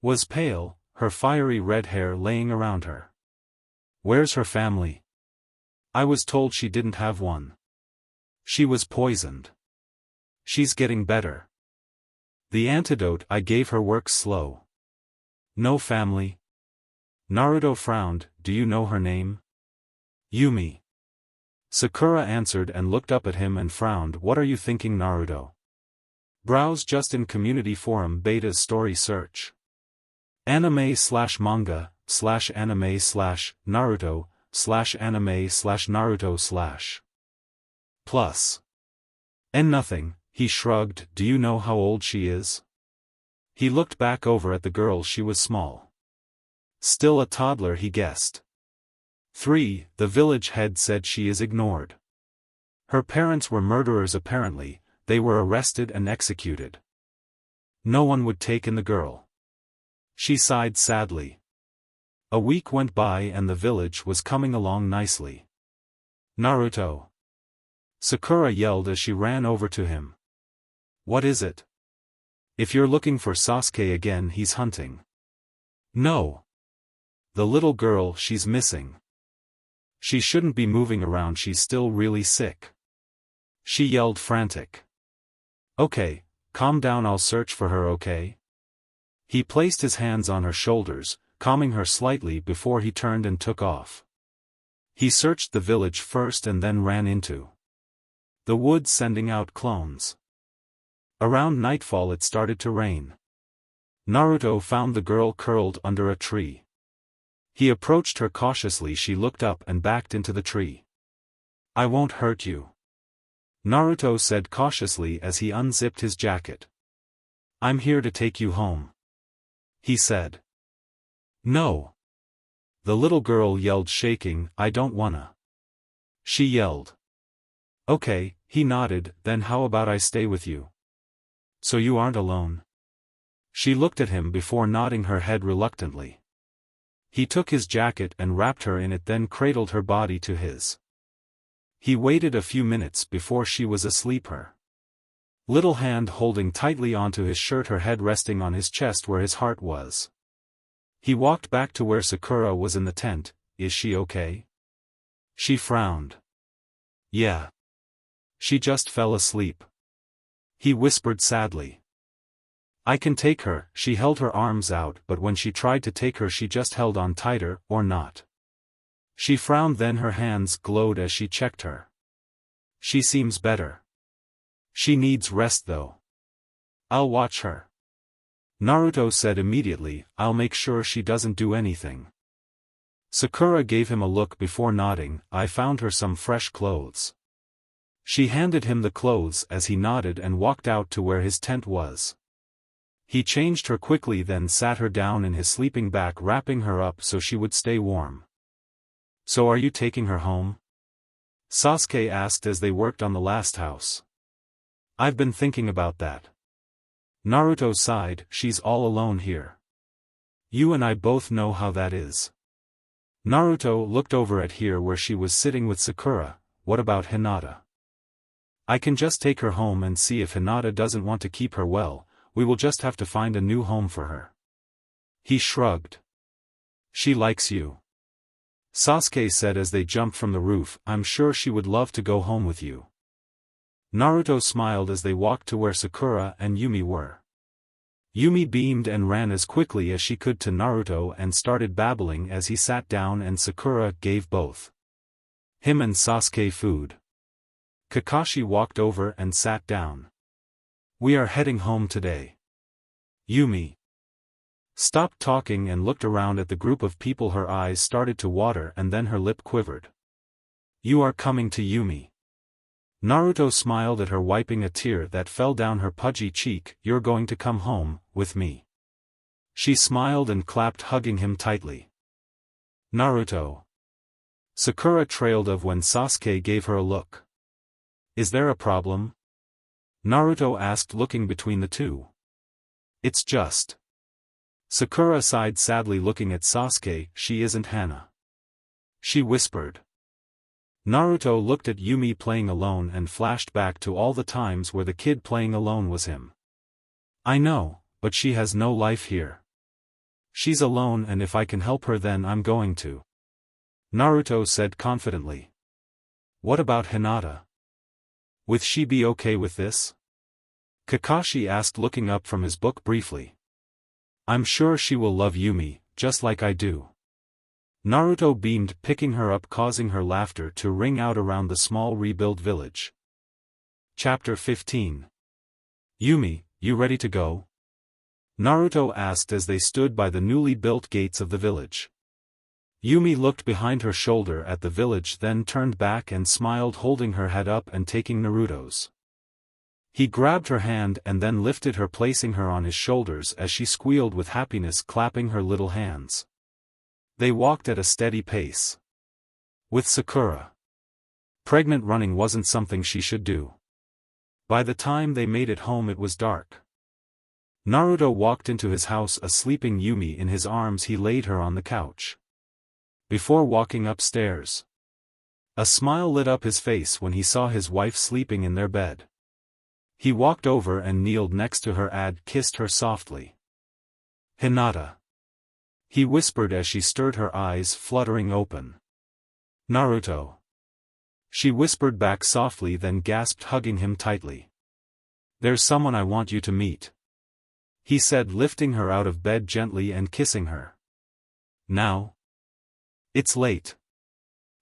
Speaker 1: was pale, her fiery red hair laying around her. Where's her family? I was told she didn't have one. She was poisoned. She's getting better. The antidote I gave her works slow. No family? Naruto frowned. Do you know her name? Yumi. Sakura answered and looked up at him and frowned. What are you thinking, Naruto? Browse just in community forum beta's story search. Anime/manga/Naruto/anime/Naruto/. Plus. And nothing, he shrugged. Do you know how old she is? He looked back over at the girl. She was small. Still a toddler, he guessed. 3. The village head said she is ignored. Her parents were murderers apparently, they were arrested and executed. No one would take in the girl. She sighed sadly. A week went by and the village was coming along nicely. Naruto. Sakura yelled as she ran over to him. What is it? If you're looking for Sasuke again, he's hunting. No. The little girl, she's missing. She shouldn't be moving around, she's still really sick. She yelled frantic. Okay, calm down, I'll search for her, okay? He placed his hands on her shoulders, calming her slightly before he turned and took off. He searched the village first and then ran into the woods, sending out clones. Around nightfall it started to rain. Naruto found the girl curled under a tree. He approached her cautiously. She looked up and backed into the tree. I won't hurt you, Naruto said cautiously as he unzipped his jacket. I'm here to take you home, he said. No. The little girl yelled, shaking. I don't wanna. She yelled. Okay, he nodded. Then how about I stay with you? So you aren't alone? She looked at him before nodding her head reluctantly. He took his jacket and wrapped her in it, then cradled her body to his. He waited a few minutes before she was asleep, her little hand holding tightly onto his shirt, her head resting on his chest where his heart was. He walked back to where Sakura was in the tent. Is she okay? She frowned. Yeah. She just fell asleep, he whispered sadly. I can take her. She held her arms out, but when she tried to take her she just held on tighter, or not. She frowned, then her hands glowed as she checked her. She seems better. She needs rest though. I'll watch her, Naruto said immediately. I'll make sure she doesn't do anything. Sakura gave him a look before nodding. I found her some fresh clothes. She handed him the clothes as he nodded and walked out to where his tent was. He changed her quickly, then sat her down in his sleeping bag, wrapping her up so she would stay warm. So are you taking her home? Sasuke asked as they worked on the last house. I've been thinking about that. Naruto sighed. She's all alone here. You and I both know how that is. Naruto looked over at here where she was sitting with Sakura. What about Hinata? I can just take her home and see if Hinata doesn't want to keep her. Well, we will just have to find a new home for her. He shrugged. She likes you, Sasuke said as they jumped from the roof. I'm sure she would love to go home with you. Naruto smiled as they walked to where Sakura and Yumi were. Yumi beamed and ran as quickly as she could to Naruto and started babbling as he sat down, and Sakura gave both him and Sasuke food. Kakashi walked over and sat down. We are heading home today. Yumi stopped talking and looked around at the group of people. Her eyes started to water and then her lip quivered. You are coming to Yumi? Naruto smiled at her, wiping a tear that fell down her pudgy cheek. You're going to come home with me? She smiled and clapped, hugging him tightly. Naruto. Sakura trailed off when Sasuke gave her a look. Is there a problem? Naruto asked, looking between the two. It's just. Sakura sighed sadly, looking at Sasuke. She isn't Hana, she whispered. Naruto looked at Yumi playing alone and flashed back to all the times where the kid playing alone was him. I know, but she has no life here. She's alone, and if I can help her then I'm going to. Naruto said confidently. What about Hinata? Would she be okay with this? Kakashi asked, looking up from his book briefly. I'm sure she will love Yumi, just like I do. Naruto beamed, picking her up, causing her laughter to ring out around the small rebuilt village. Chapter 15. Yumi, you ready to go? Naruto asked as they stood by the newly built gates of the village. Yumi looked behind her shoulder at the village, then turned back and smiled, holding her head up and taking Naruto's. He grabbed her hand and then lifted her, placing her on his shoulders as she squealed with happiness, clapping her little hands. They walked at a steady pace. With Sakura pregnant, running wasn't something she should do. By the time they made it home it was dark. Naruto walked into his house, a sleeping Yumi in his arms. He laid her on the couch. Before walking upstairs, a smile lit up his face when he saw his wife sleeping in their bed. He walked over and kneeled next to her and kissed her softly. Hinata, he whispered as she stirred, her eyes fluttering open. Naruto, she whispered back softly, then gasped, hugging him tightly. There's someone I want you to meet, he said, lifting her out of bed gently and kissing her. Now? It's late.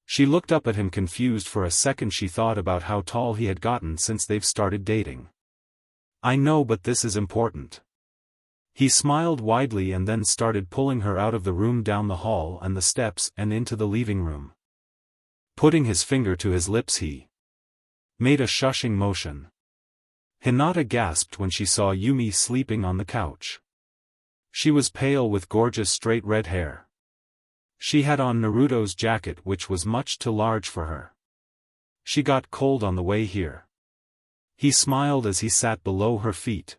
Speaker 1: She looked up at him confused. For a second she thought about how tall he had gotten since they've started dating. I know, but this is important. He smiled widely and then started pulling her out of the room, down the hall and the steps and into the living room. Putting his finger to his lips, he made a shushing motion. Hinata gasped when she saw Yumi sleeping on the couch. She was pale with gorgeous straight red hair. She had on Naruto's jacket, which was much too large for her. She got cold on the way here. He smiled as he sat below her feet.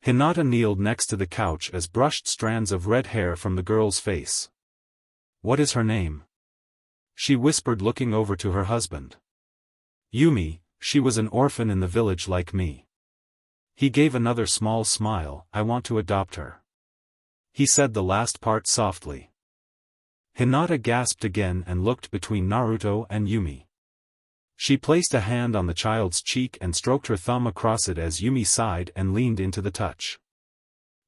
Speaker 1: Hinata kneeled next to the couch as brushed strands of red hair from the girl's face. What is her name? She whispered, looking over to her husband. Yumi, she was an orphan in the village like me. He gave another small smile. I want to adopt her. He said the last part softly. Hinata gasped again and looked between Naruto and Yumi. She placed a hand on the child's cheek and stroked her thumb across it as Yumi sighed and leaned into the touch.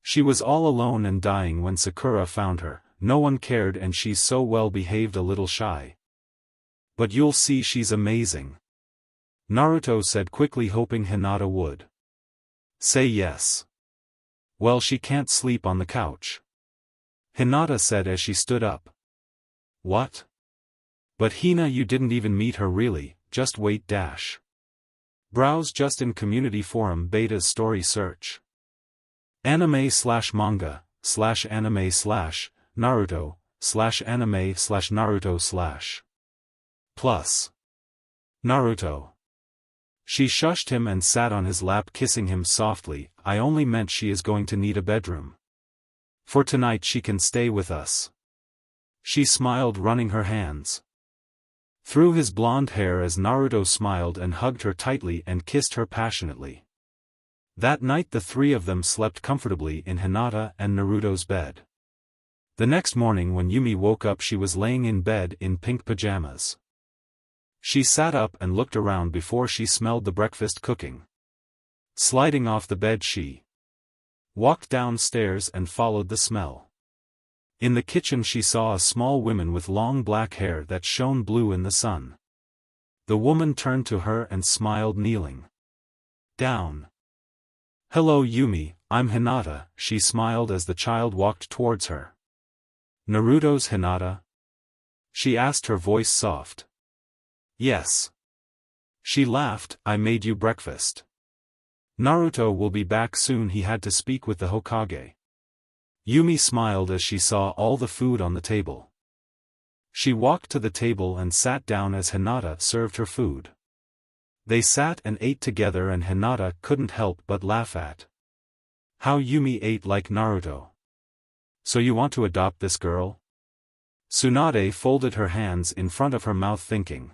Speaker 1: She was all alone and dying when Sakura found her. No one cared, and she's so well behaved, a little shy. But you'll see, she's amazing. Naruto said quickly, hoping Hinata would say yes. Well, she can't sleep on the couch, Hinata said as she stood up. What? But Hina, you didn't even meet her really. Just wait. Browse just in community forum beta's story search. anime/manga/anime/Naruto/anime/Naruto/plus. Naruto. She shushed him and sat on his lap, kissing him softly. I only meant she is going to need a bedroom. For tonight she can stay with us. She smiled, running her hands through his blonde hair as Naruto smiled and hugged her tightly and kissed her passionately. That night the three of them slept comfortably in Hinata and Naruto's bed. The next morning when Yumi woke up, she was laying in bed in pink pajamas. She sat up and looked around before she smelled the breakfast cooking. Sliding off the bed, she walked downstairs and followed the smell. In the kitchen she saw a small woman with long black hair that shone blue in the sun. The woman turned to her and smiled, kneeling down. Hello Yumi, I'm Hinata, she smiled as the child walked towards her. Naruto's Hinata? She asked, her voice soft. Yes. She laughed, I made you breakfast. Naruto will be back soon, he had to speak with the Hokage. Yumi smiled as she saw all the food on the table. She walked to the table and sat down as Hinata served her food. They sat and ate together, and Hinata couldn't help but laugh at how Yumi ate like Naruto. So you want to adopt this girl? Tsunade folded her hands in front of her mouth, thinking.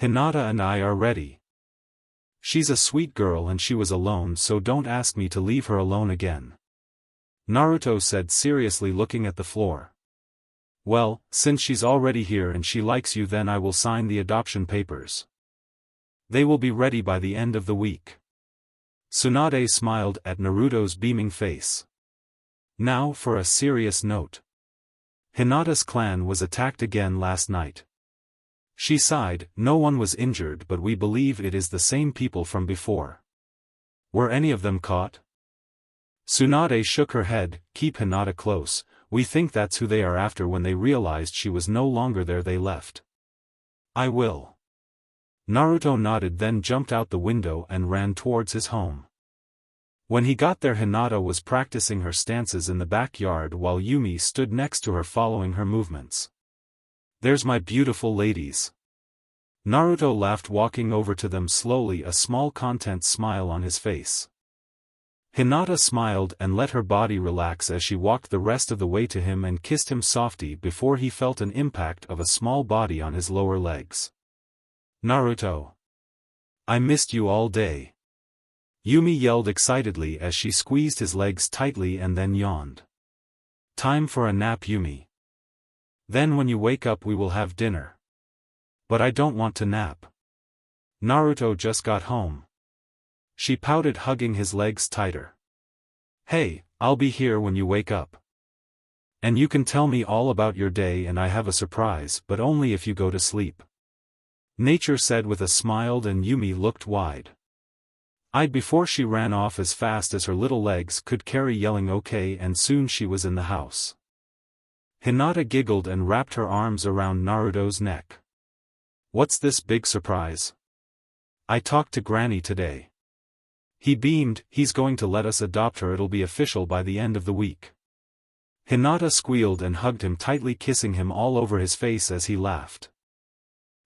Speaker 1: Hinata and I are ready. She's a sweet girl and she was alone, so don't ask me to leave her alone again. Naruto said seriously, looking at the floor. Well, since she's already here and she likes you, then I will sign the adoption papers. They will be ready by the end of the week. Tsunade smiled at Naruto's beaming face. Now for a serious note. Hinata's clan was attacked again last night. She sighed. No one was injured, but we believe it is the same people from before. Were any of them caught? Tsunade shook her head. Keep Hinata close, we think that's who they are after. When they realized she was no longer there, they left. I will. Naruto nodded, then jumped out the window and ran towards his home. When he got there, Hinata was practicing her stances in the backyard while Yumi stood next to her following her movements. There's my beautiful ladies. Naruto laughed, walking over to them slowly, a small content smile on his face. Hinata smiled and let her body relax as she walked the rest of the way to him and kissed him softly before he felt an impact of a small body on his lower legs. Naruto. I missed you all day. Yumi yelled excitedly as she squeezed his legs tightly and then yawned. Time for a nap, Yumi. Then when you wake up we will have dinner. But I don't want to nap. Naruto just got home. She pouted, hugging his legs tighter. Hey, I'll be here when you wake up. And you can tell me all about your day, and I have a surprise, but only if you go to sleep. Nature said with a smile, and Yumi looked wide-eyed before she ran off as fast as her little legs could carry, yelling okay, and soon she was in the house. Hinata giggled and wrapped her arms around Naruto's neck. What's this big surprise? I talked to Granny today. He beamed. He's going to let us adopt her. It'll be official by the end of the week. Hinata squealed and hugged him tightly, kissing him all over his face as he laughed.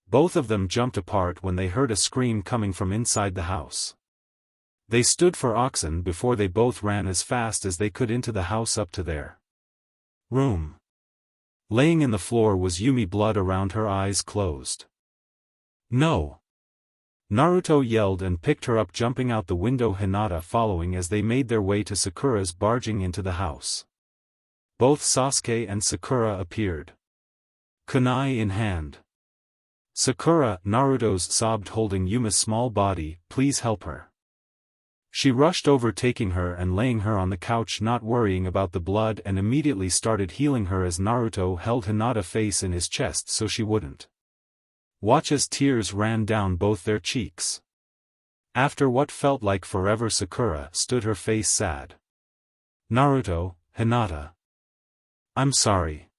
Speaker 1: Both of them jumped apart when they heard a scream coming from inside the house. They stood for oxen before they both ran as fast as they could into the house up to their room. Laying in the floor was Yumi, blood around her eyes closed. No! Naruto yelled and picked her up, jumping out the window, Hinata following as they made their way to Sakura's, barging into the house. Both Sasuke and Sakura appeared, kunai in hand. Sakura, Naruto's sobbed, holding Yumi's small body. Please help her. She rushed over, taking her and laying her on the couch, not worrying about the blood, and immediately started healing her as Naruto held Hinata's face in his chest so she wouldn't watch as tears ran down both their cheeks. After what felt like forever, Sakura stood, her face sad. Naruto, Hinata. I'm sorry.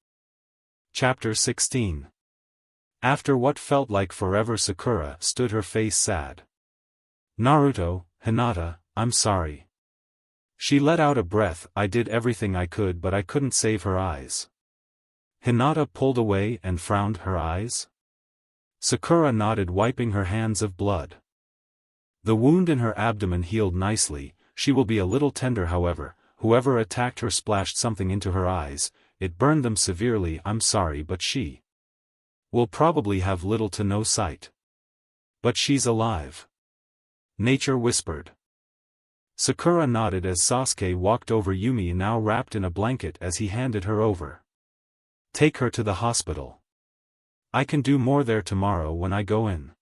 Speaker 1: Chapter 16. After what felt like forever, Sakura stood, her face sad. Naruto, Hinata, I'm sorry. She let out a breath. I did everything I could, but I couldn't save her eyes. Hinata pulled away and frowned. Her eyes? Sakura nodded, wiping her hands of blood. The wound in her abdomen healed nicely. She will be a little tender, however. Whoever attacked her splashed something into her eyes. It burned them severely. I'm sorry, but she will probably have little to no sight. But she's alive. Nature whispered. Sakura nodded as Sasuke walked over Yumi, now wrapped in a blanket, as he handed her over. Take her to the hospital. I can do more there tomorrow when I go in.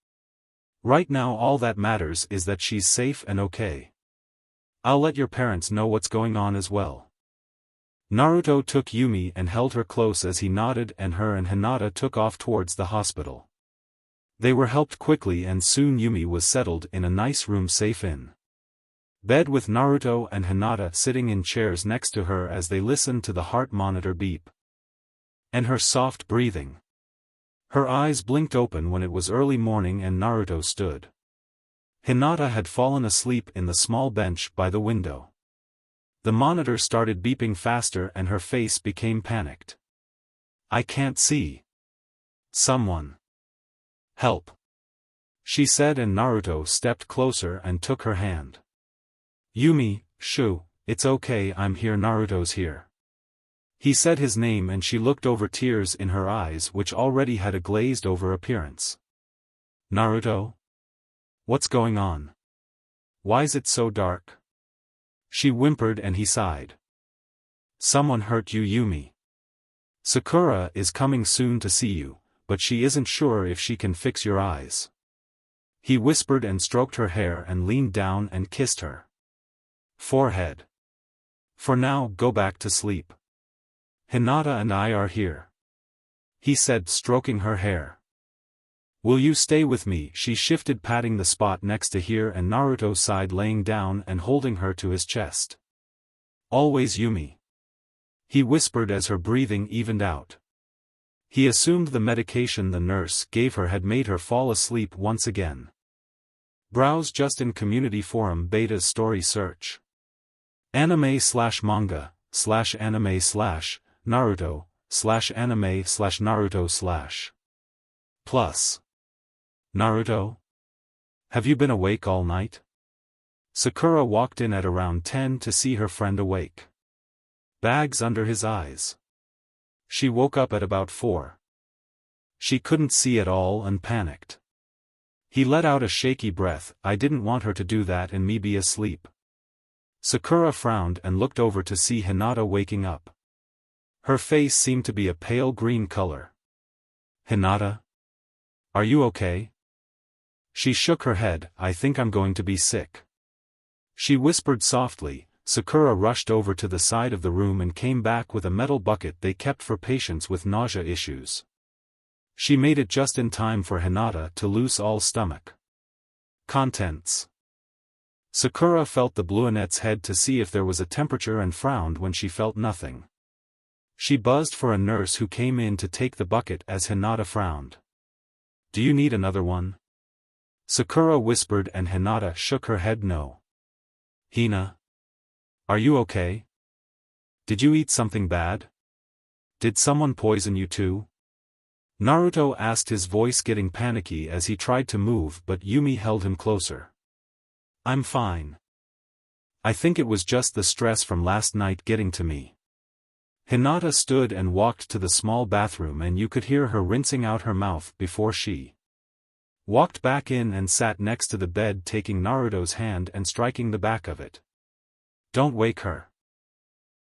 Speaker 1: Right now all that matters is that she's safe and okay. I'll let your parents know what's going on as well. Naruto took Yumi and held her close as he nodded, and her and Hinata took off towards the hospital. They were helped quickly, and soon Yumi was settled in a nice room, safe in bed, with Naruto and Hinata sitting in chairs next to her as they listened to the heart monitor beep and her soft breathing. Her eyes blinked open when it was early morning and Naruto stood. Hinata had fallen asleep in the small bench by the window. The monitor started beeping faster and her face became panicked. I can't see. Someone help, she said, and Naruto stepped closer and took her hand. Yumi, shoo, it's okay, I'm here. Naruto's here. He said his name and she looked over, tears in her eyes which already had a glazed over appearance. Naruto? What's going on? Why's it so dark? She whimpered and he sighed. Someone hurt you, Yumi. Sakura is coming soon to see you, but she isn't sure if she can fix your eyes. He whispered and stroked her hair and leaned down and kissed her forehead. For now, go back to sleep. Hinata and I are here, he said, stroking her hair. Will you stay with me? She shifted, patting the spot next to here, and Naruto sighed, laying down and holding her to his chest. Always, Yumi, he whispered as her breathing evened out. He assumed the medication the nurse gave her had made her fall asleep once again. Browse just in community forum beta's story search. Anime/manga/anime/Naruto/anime/Naruto/plus. Naruto? Have you been awake all night? Sakura walked in at around 10 to see her friend awake. Bags under his eyes. She woke up at about 4. She couldn't see at all and panicked. He let out a shaky breath. I didn't want her to do that and me be asleep. Sakura frowned and looked over to see Hinata waking up. Her face seemed to be a pale green color. Hinata? Are you okay? She shook her head. I think I'm going to be sick. She whispered softly. Sakura rushed over to the side of the room and came back with a metal bucket they kept for patients with nausea issues. She made it just in time for Hinata to loose all stomach contents. Sakura felt the brunette's head to see if there was a temperature and frowned when she felt nothing. She buzzed for a nurse who came in to take the bucket as Hinata frowned. Do you need another one? Sakura whispered and Hinata shook her head no. Hina? Are you okay? Did you eat something bad? Did someone poison you too? Naruto asked, his voice getting panicky as he tried to move, but Yumi held him closer. I'm fine. I think it was just the stress from last night getting to me. Hinata stood and walked to the small bathroom, and you could hear her rinsing out her mouth before she walked back in and sat next to the bed, taking Naruto's hand and striking the back of it. Don't wake her.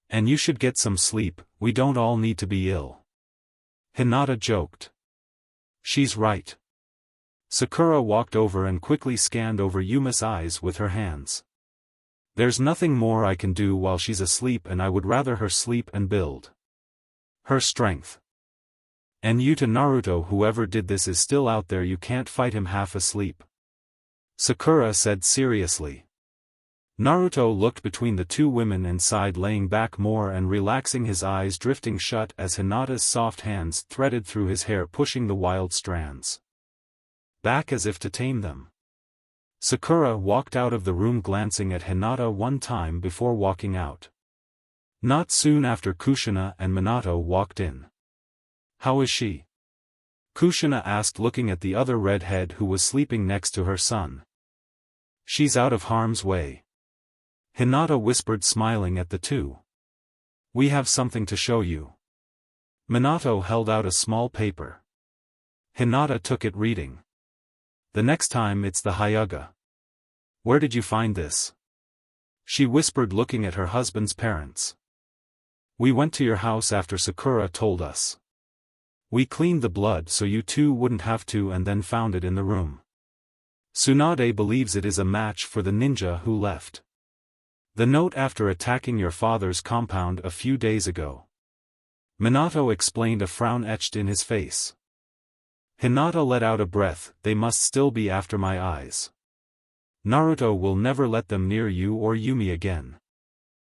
Speaker 1: And you should get some sleep, we don't all need to be ill. Hinata joked. She's right. Sakura walked over and quickly scanned over Yumi's eyes with her hands. There's nothing more I can do while she's asleep, and I would rather her sleep and build her strength. And you to Naruto, whoever did this is still out there, you can't fight him half asleep. Sakura said seriously. Naruto looked between the two women and sighed, laying back more and relaxing, his eyes drifting shut as Hinata's soft hands threaded through his hair, pushing the wild strands back as if to tame them. Sakura walked out of the room, glancing at Hinata one time before walking out. Not soon after, Kushina and Minato walked in. How is she? Kushina asked, looking at the other redhead who was sleeping next to her son. She's out of harm's way. Hinata whispered, smiling at the two. We have something to show you. Minato held out a small paper. Hinata took it, reading. The next time it's the Hyuga. Where did you find this? She whispered, looking at her husband's parents. We went to your house after Sakura told us. We cleaned the blood so you two wouldn't have to, and then found it in the room. Tsunade believes it is a match for the ninja who left the note after attacking your father's compound a few days ago. Minato explained, a frown etched in his face. Hinata let out a breath. They must still be after my eyes. Naruto will never let them near you or Yumi again.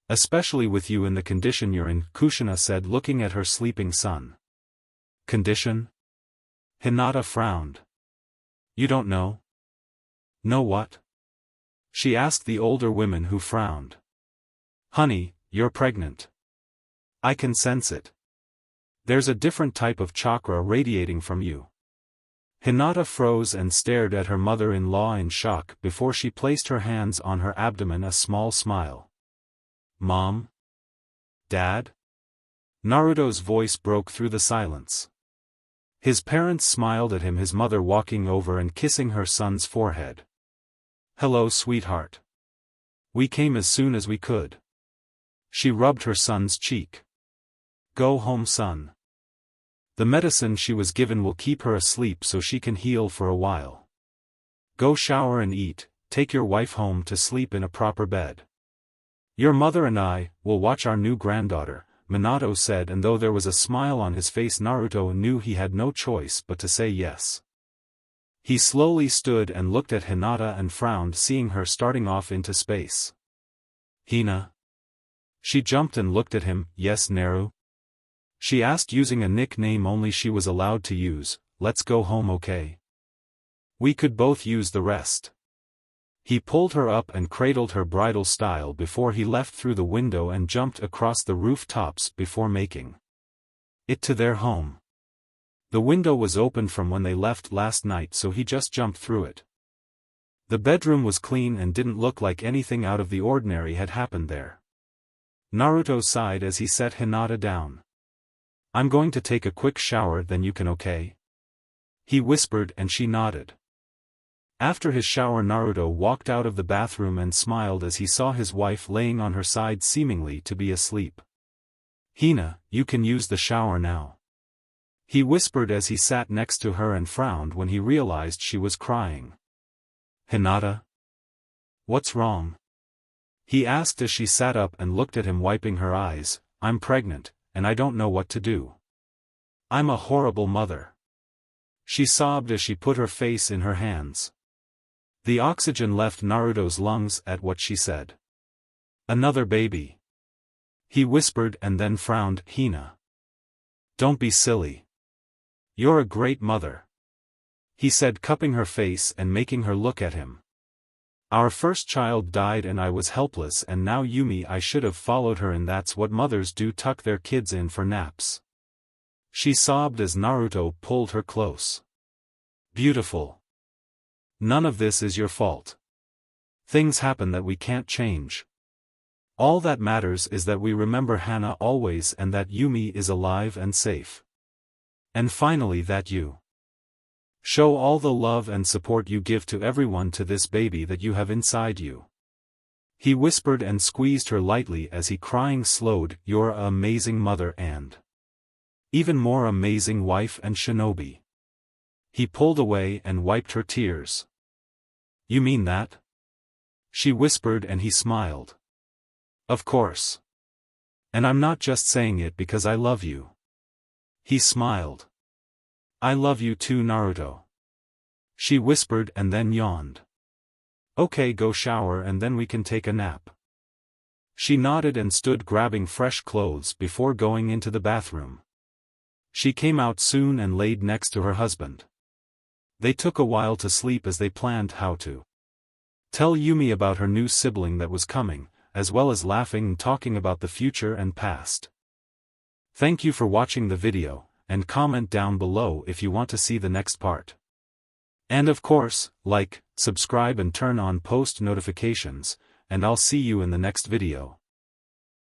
Speaker 1: Especially with you in the condition you're in, Kushina said, looking at her sleeping son. Condition? Hinata frowned. You don't know? Know what? She asked the older women, who frowned. Honey, you're pregnant. I can sense it. There's a different type of chakra radiating from you. Hinata froze and stared at her mother-in-law in shock before she placed her hands on her abdomen, a small smile. Mom? Dad? Naruto's voice broke through the silence. His parents smiled at him, his mother walking over and kissing her son's forehead. Hello, sweetheart. We came as soon as we could. She rubbed her son's cheek. Go home, son. The medicine she was given will keep her asleep so she can heal for a while. Go shower and eat, take your wife home to sleep in a proper bed. Your mother and I will watch our new granddaughter, Minato said, and though there was a smile on his face, Naruto knew he had no choice but to say yes. He slowly stood and looked at Hinata and frowned, seeing her starting off into space. Hina? She jumped and looked at him. Yes, Naru? She asked, using a nickname only she was allowed to use. Let's go home, okay? We could both use the rest. He pulled her up and cradled her bridal style before he left through the window and jumped across the rooftops before making it to their home. The window was open from when they left last night, so he just jumped through it. The bedroom was clean and didn't look like anything out of the ordinary had happened there. Naruto sighed as he set Hinata down. I'm going to take a quick shower, then you can, okay? He whispered and she nodded. After his shower, Naruto walked out of the bathroom and smiled as he saw his wife laying on her side, seemingly to be asleep. Hina, you can use the shower now. He whispered as he sat next to her and frowned when he realized she was crying. Hinata? What's wrong? He asked as she sat up and looked at him, wiping her eyes. I'm pregnant, and I don't know what to do. I'm a horrible mother. She sobbed as she put her face in her hands. The oxygen left Naruto's lungs at what she said. Another baby. He whispered and then frowned. Hina. Don't be silly. You're a great mother. He said, cupping her face and making her look at him. Our first child died and I was helpless, and now Yumi, I should have followed her, and that's what mothers do, tuck their kids in for naps. She sobbed as Naruto pulled her close. Beautiful. None of this is your fault. Things happen that we can't change. All that matters is that we remember Hana always, and that Yumi is alive and safe. And finally that you show all the love and support you give to everyone to this baby that you have inside you. He whispered and squeezed her lightly as he crying slowed. You're an amazing mother and even more amazing wife and shinobi. He pulled away and wiped her tears. You mean that? She whispered and he smiled. Of course. And I'm not just saying it because I love you. He smiled. I love you too, Naruto. She whispered and then yawned. Okay, go shower and then we can take a nap. She nodded and stood grabbing fresh clothes before going into the bathroom. She came out soon and laid next to her husband. They took a while to sleep as they planned how to tell Yumi about her new sibling that was coming, as well as laughing and talking about the future and past. Thank you for watching the video, and comment down below if you want to see the next part. And of course, like, subscribe and turn on post notifications, and I'll see you in the next video.